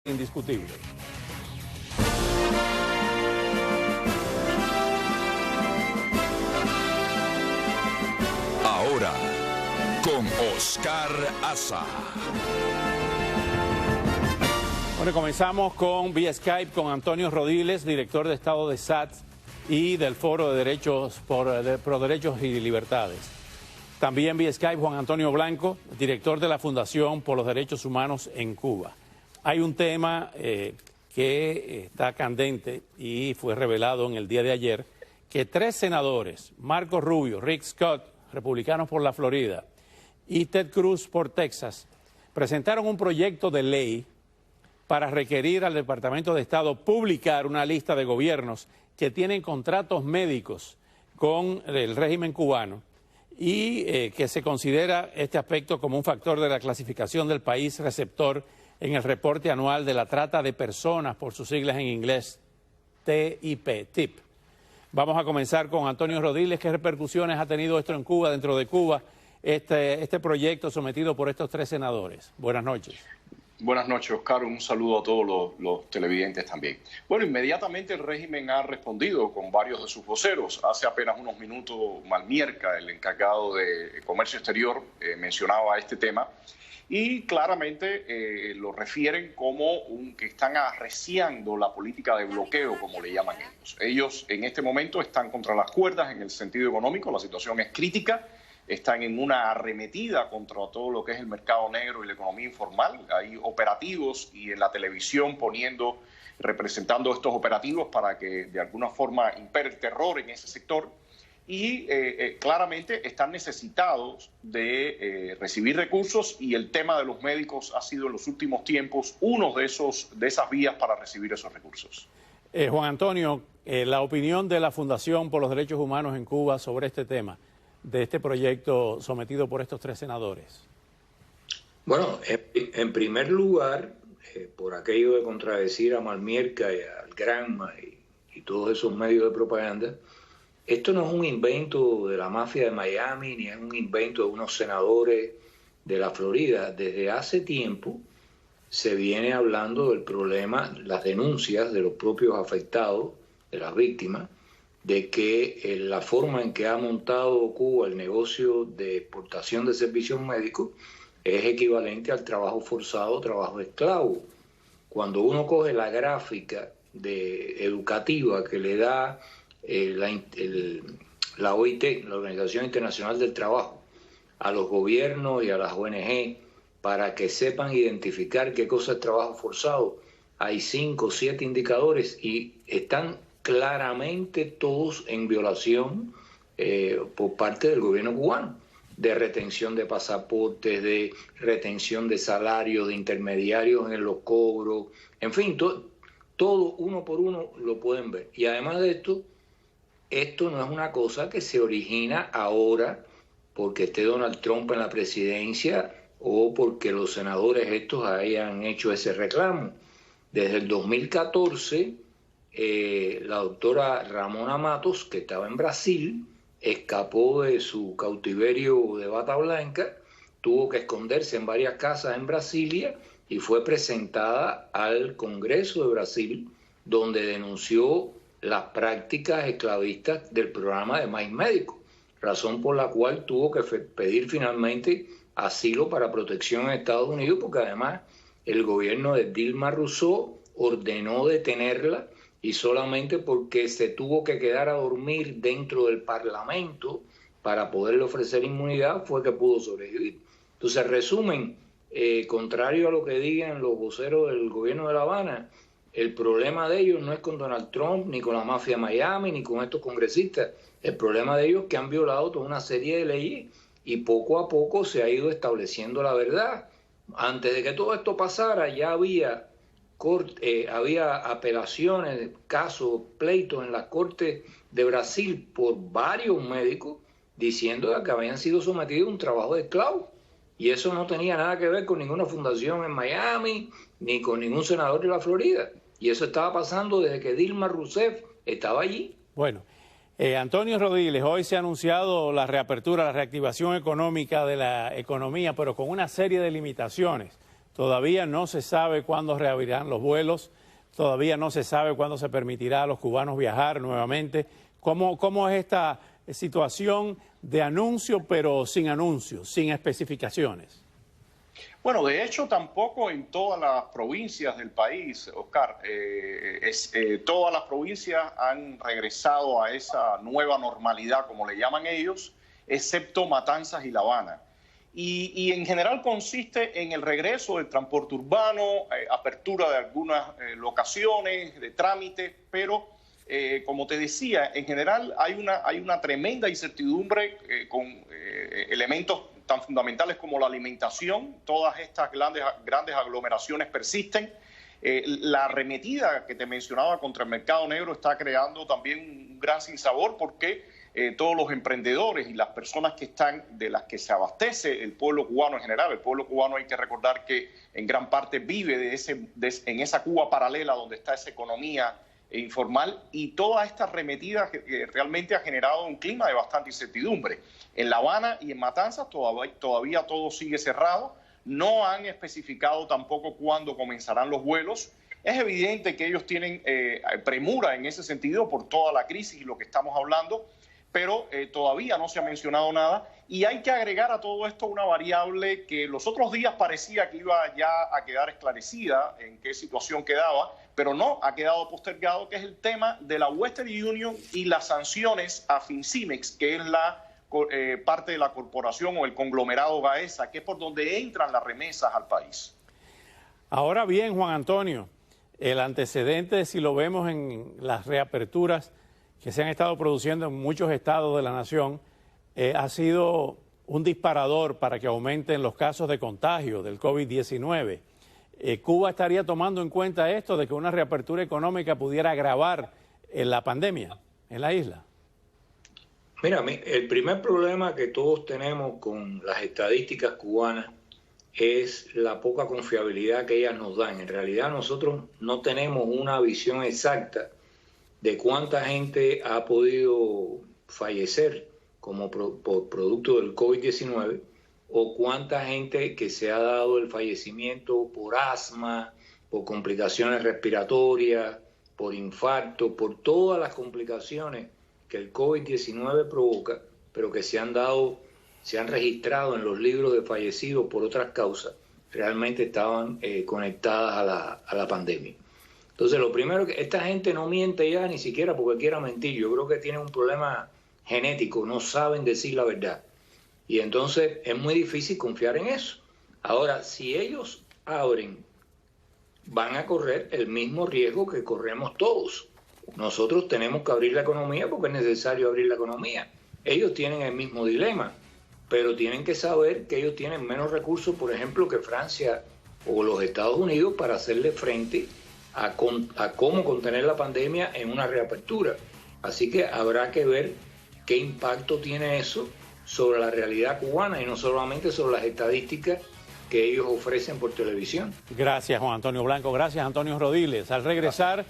indiscutible. Ahora, con Oscar Aza. Bueno, comenzamos con vía Skype con Antonio Rodiles, director de Estado de SATS y del Foro de Derechos Pro Derechos y Libertades. También vía Skype Juan Antonio Blanco, director de la Fundación por los Derechos Humanos en Cuba. Hay un tema que está candente y fue revelado en el día de ayer, que 3 senadores, Marco Rubio, Rick Scott, republicanos por la Florida, y Ted Cruz por Texas, presentaron un proyecto de ley para requerir al Departamento de Estado publicar una lista de gobiernos que tienen contratos médicos con el régimen cubano y que se considera este aspecto como un factor de la clasificación del país receptor en el reporte anual de la trata de personas, por sus siglas en inglés, TIP. Vamos a comenzar con Antonio Rodiles. ¿Qué repercusiones ha tenido esto en Cuba, dentro de Cuba, este proyecto sometido por estos 3 senadores? Buenas noches. Buenas noches, Oscar. Un saludo a todos los televidentes también. Bueno, inmediatamente el régimen ha respondido con varios de sus voceros. Hace apenas unos minutos, Malmierka, el encargado de Comercio Exterior, mencionaba este tema y claramente lo refieren como que están arreciando la política de bloqueo, como le llaman ellos. Ellos en este momento están contra las cuerdas en el sentido económico, la situación es crítica. Están en una arremetida contra todo lo que es el mercado negro y la economía informal. Hay operativos y en la televisión representando estos operativos para que de alguna forma impere el terror en ese sector. Y claramente están necesitados de recibir recursos y el tema de los médicos ha sido en los últimos tiempos uno de esas vías para recibir esos recursos. Juan Antonio, la opinión de la Fundación por los Derechos Humanos en Cuba sobre este tema, de este proyecto sometido por estos 3 senadores. Bueno, en primer lugar, por aquello de contradecir a Malmierka y al Granma y todos esos medios de propaganda, esto no es un invento de la mafia de Miami, ni es un invento de unos senadores de la Florida. Desde hace tiempo se viene hablando del problema, las denuncias de los propios afectados, de las víctimas, de que la forma en que ha montado Cuba el negocio de exportación de servicios médicos es equivalente al trabajo forzado, trabajo esclavo. Cuando uno coge la gráfica educativa que le da la OIT, la Organización Internacional del Trabajo, a los gobiernos y a las ONG para que sepan identificar qué cosa es trabajo forzado, hay 5 o 7 indicadores y están claramente todos en violación por parte del gobierno cubano, de retención de pasaportes, de retención de salarios, de intermediarios en los cobros, en fin, todo uno por uno lo pueden ver. Y además de esto no es una cosa que se origina ahora porque esté Donald Trump en la presidencia o porque los senadores estos hayan hecho ese reclamo. Desde el 2014, la doctora Ramona Matos, que estaba en Brasil, escapó de su cautiverio de bata blanca, tuvo que esconderse en varias casas en Brasilia y fue presentada al Congreso de Brasil, donde denunció las prácticas esclavistas del programa de maíz médico, razón por la cual tuvo que pedir finalmente asilo para protección en Estados Unidos, porque además el gobierno de Dilma Rousseff ordenó detenerla y solamente porque se tuvo que quedar a dormir dentro del Parlamento para poderle ofrecer inmunidad fue que pudo sobrevivir. Entonces, resumen, contrario a lo que digan los voceros del gobierno de La Habana, el problema de ellos no es con Donald Trump, ni con la mafia de Miami, ni con estos congresistas. El problema de ellos es que han violado toda una serie de leyes y poco a poco se ha ido estableciendo la verdad. Antes de que todo esto pasara ya había apelaciones, casos, pleitos en las cortes de Brasil por varios médicos diciendo que habían sido sometidos a un trabajo de esclavo. Y eso no tenía nada que ver con ninguna fundación en Miami, ni con ningún senador de la Florida. Y eso estaba pasando desde que Dilma Rousseff estaba allí. Bueno, Antonio Rodiles, hoy se ha anunciado la reapertura, la reactivación económica de la economía, pero con una serie de limitaciones. Todavía no se sabe cuándo reabrirán los vuelos, todavía no se sabe cuándo se permitirá a los cubanos viajar nuevamente. ¿Cómo es esta situación de anuncio, pero sin anuncios, sin especificaciones? Bueno, de hecho, tampoco en todas las provincias del país, Oscar, todas las provincias han regresado a esa nueva normalidad, como le llaman ellos, excepto Matanzas y La Habana. Y en general consiste en el regreso del transporte urbano, apertura de algunas locaciones, de trámites, pero como te decía, en general hay una tremenda incertidumbre con elementos tan fundamentales como la alimentación. Todas estas grandes aglomeraciones persisten. La arremetida que te mencionaba contra el mercado negro está creando también un gran sinsabor porque todos los emprendedores y las personas de las que se abastece el pueblo cubano en general, el pueblo cubano hay que recordar que en gran parte vive en esa Cuba paralela donde está esa economía informal, y toda esta arremetida que realmente ha generado un clima de bastante incertidumbre. En La Habana y en Matanzas todavía todo sigue cerrado, no han especificado tampoco cuándo comenzarán los vuelos. Es evidente que ellos tienen premura en ese sentido por toda la crisis y lo que estamos hablando, pero todavía no se ha mencionado nada, y hay que agregar a todo esto una variable que los otros días parecía que iba ya a quedar esclarecida en qué situación quedaba, pero no, ha quedado postergado, que es el tema de la Western Union y las sanciones a Fincimex, que es la parte de la corporación o el conglomerado Gaesa, que es por donde entran las remesas al país. Ahora bien, Juan Antonio, el antecedente, si lo vemos en las reaperturas que se han estado produciendo en muchos estados de la nación, ha sido un disparador para que aumenten los casos de contagio del COVID-19. ¿Cuba estaría tomando en cuenta esto de que una reapertura económica pudiera agravar la pandemia en la isla? Mira, el primer problema que todos tenemos con las estadísticas cubanas es la poca confiabilidad que ellas nos dan. En realidad nosotros no tenemos una visión exacta de cuánta gente ha podido fallecer como por producto del COVID-19 o cuánta gente que se ha dado el fallecimiento por asma, por complicaciones respiratorias, por infarto, por todas las complicaciones que el COVID-19 provoca, pero que se han registrado en los libros de fallecidos por otras causas, realmente estaban conectadas a la pandemia. Entonces, lo primero que esta gente no miente ya ni siquiera porque quiera mentir. Yo creo que tienen un problema genético, no saben decir la verdad. Y entonces es muy difícil confiar en eso. Ahora, si ellos abren, van a correr el mismo riesgo que corremos todos. Nosotros tenemos que abrir la economía porque es necesario abrir la economía. Ellos tienen el mismo dilema, pero tienen que saber que ellos tienen menos recursos, por ejemplo, que Francia o los Estados Unidos para hacerle frente a cómo contener la pandemia en una reapertura. Así que habrá que ver qué impacto tiene eso sobre la realidad cubana y no solamente sobre las estadísticas que ellos ofrecen por televisión. Gracias, Juan Antonio Blanco. Gracias, Antonio Rodiles. Al regresar,